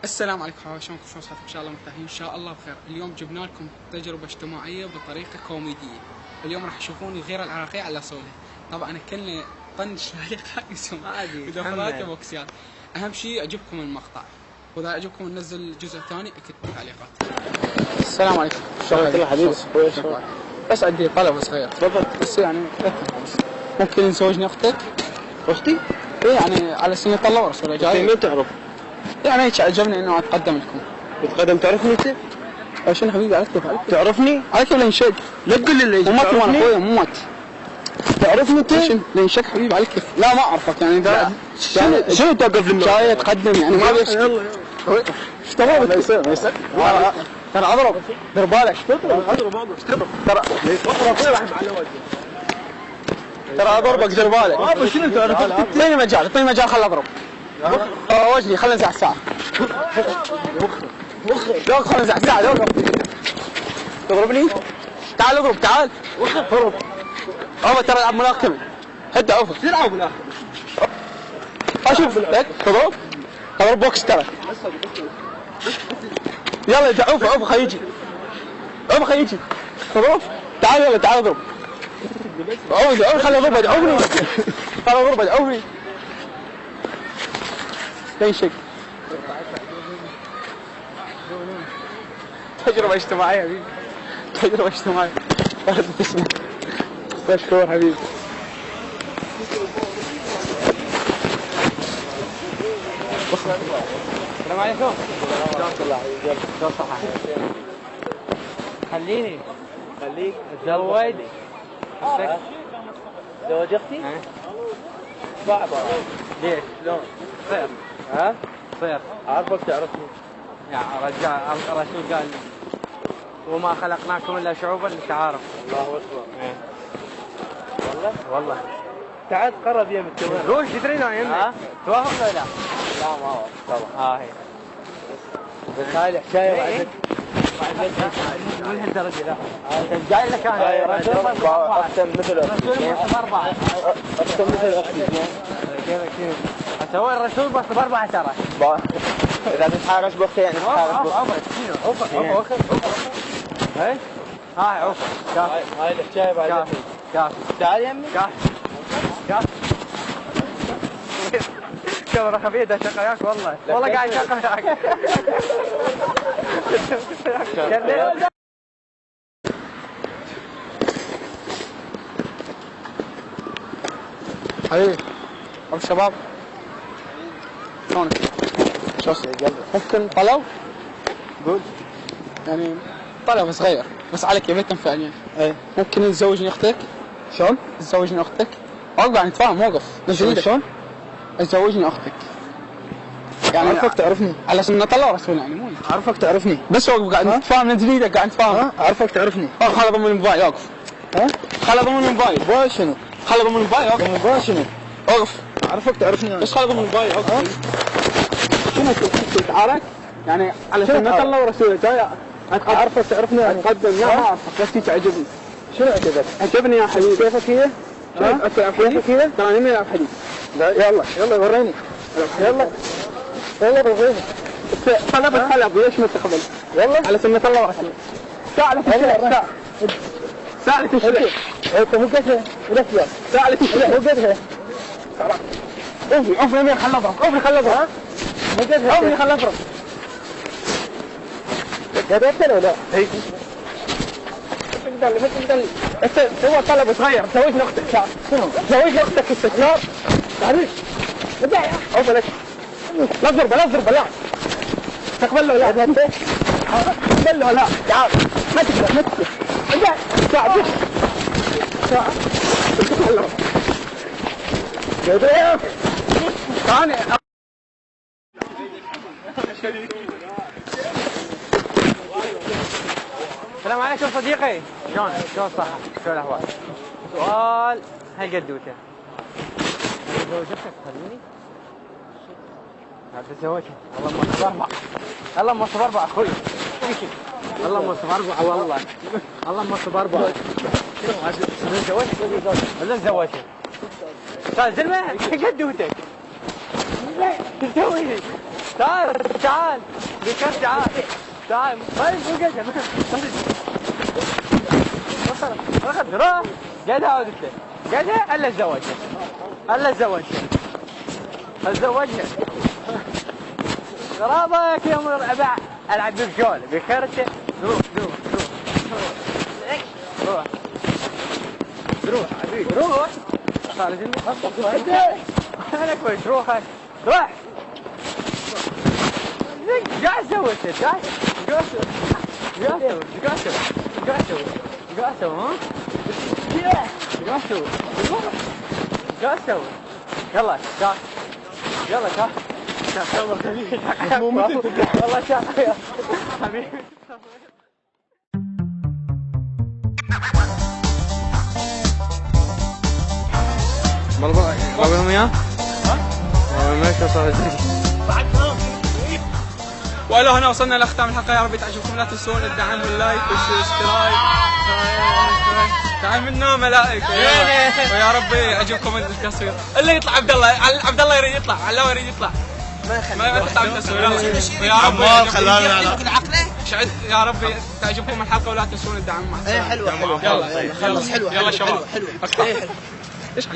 السلام عليكم حواشونكم، شلون صحتكم؟ ان شاء الله مرتاحين، ان شاء الله بخير. اليوم جبنا لكم تجربه اجتماعيه بطريقه كوميديه. اليوم راح تشوفون الغيره العراقيه على صولها. طبعا اكلنا طنش يسوون ودخلات بوكسيات. اهم شيء يعجبكم المقطع، واذا عجبكم ننزل الجزء الثاني اكتبوا تعليقات. السلام عليكم، شلونك يا حبيبي؟ بس عندي طلب صغير. تفضل. بس يعني ممكن تزوجني اختك؟ اختي؟ ايه يعني على سنة الله ورسوله جاي. مين تعرف؟ يعني هيك عجبني انه اتقدم لكم. تتقدم؟ تعرفني انت؟ شنو حبيبي؟ على كيف تعرفني؟ على كيف لينشك؟ لا تقول لي ليش؟ مو مات مال اخويا، مو مات. تعرفني انت؟ شنو لينشك حبيبي؟ على كيف؟ لا ما اعرفك يعني ده. شنو توقف لي؟ جاي اتقدم يعني ما بيش. يلا ايش تبغى؟ ما يصير ترى اضرب، دير بالك. اضرب ترى اضربك، دير بالك. شنو انت؟ اعطيني مجال، اعطيني مجال، خل اضرب. وجهي خل انزع الساعة. لا خل انزع الساعة، لا تضربني؟ تعال اضرب، تعال. اضرب. عوف ترى العب ملاكمة. هد عوف. شو العب بالاخر؟ اشوف لك تضرب؟ تضرب بوكس ترى. يلا انت عوف خليه يجي. عوف خليه يجي. تضرب؟ تعال يلا تعال اضرب. عوف خلي اضرب، ادعوني. خلي اضرب، ادعوني. ليش تجربة اجتماعية حبيبي، تجربة اجتماعية. مشكور حبيبي. السلام عليكم. شلون صحتك؟ خليك اتزوج. زوج اختي؟ صعبة. ليش؟ شلون؟ صير. ها؟ صير. عارفك تعرفني. يا رجال الرسول قال وما خلقناكم الا شعوبا للتعارف. الله اكبر. والله. تعال قرب يم التوافق. روح تدرين يا يمي. توافق ولا لا؟ لا ما هو طبعا. هي. هاي الحكايه بعدك. من هالدرجه لا. جاي لك انا. اختم مثل الرسول بس باربعه. اختم مثل اختي. كيف اسوي الرسول بس باربعه ترى. اذا تتحارش باختي يعني تتحارش باختي. عوف. هاي عوف. هاي الحكايه بعدك. كافي. تعال يمي. كافي. كاميرا خفيفة ده شقة وياك والله قاعد شقة وياك. حبيبي ابو الشباب، شلونك؟ ممكن طلب؟ قول. يعني طلب صغير بس عليك يا بيت فعليا. ايه ممكن تزوجني اختك؟ شلون؟ تزوجني اختك؟ وقف يعني نتفاهم، وقف. شلون؟ تزوجني اختك. يعني عارفك تعرفني. على سنة الله ورسوله يعني مو عارفك تعرفني. بس وقف قاعد نتفاهم من جديد، قاعد نتفاهم. عارفك تعرفني. خل اضم الموبايل، وقف. خل اضم الموبايل. موبايل شنو؟ خل اضم الموبايل، وقف. موبايل شنو؟ وقف. عارفك تعرفني. بس خل اضم الموبايل، وقف. شنو تعارك؟ يعني على سنة الله ورسوله جاي عارفك تعرفني. اتقدم. لا ما اعرفك، بس هيك عجبني. شنو عجبك؟ عجبني يا حبيبي. كيفك هي؟ تلعب حديد؟ كيفك هي؟ ترى اني العب حديد. يلا وريني. يلا وريني. خلب وليش ما تقبل؟ يلا على سنة الله ورسوله. ساعة لك الشيء، ساعة لك الشيء. انت مو قدها ورفيع. ساعة لك الشيء. مو قدها. اوفي يمين خل اضرب، اوفي خل اضرب. مو قدها. اوفي خل اضرب. قدرت ولا لا؟ اي. متدلي. انت هو طلب صغير، زوجني اختك. شنو؟ زوجني اختك السكر. معلش. ابدأ يا. اوفي لك. لا اضرب لا. تقبل له لا. تقبل له لا. تعال. ما تقدر. ابدأ. ساعة. قدرت. ثاني. السلام عليكم صديقي. شلون صحتك؟ شلون الاحوال؟ سؤال هالقدوته. زوجتك خليني؟ لا تتزوجها. والله ما صبر اربعه اخوي. والله ما صبر اربعه والله. والله ما صبر اربعه. ولا تزوجها؟ قال زلمه قدوتك. تسوي تعال بكر تعال طيب اخذ روح قعدها عودت له قعدها الا تزوجها اتزوجها غراضك يوم الربع العب بالجول بخيرته روح حبيبي روح خالد انا كويس روح قاعد سويت قاعد سوي يلا شاف والله شاف حبيبي بابهم اياه؟ ما صار والو هنا وصلنا لختام الحلقه، يا رب تعجبكم، لا تنسون الدعم واللايك والسبسكرايب. تعال منا ملائكه ويا رب يعجبكم التصوير. اللي يطلع عبد الله يريد يطلع، علاوي يريد يطلع ما يقطع التصوير. ويا رب يا رب تعجبكم الحلقه ولا تنسون الدعم. مع السلامه. حلوه يلا خلص. يلا شباب. ايش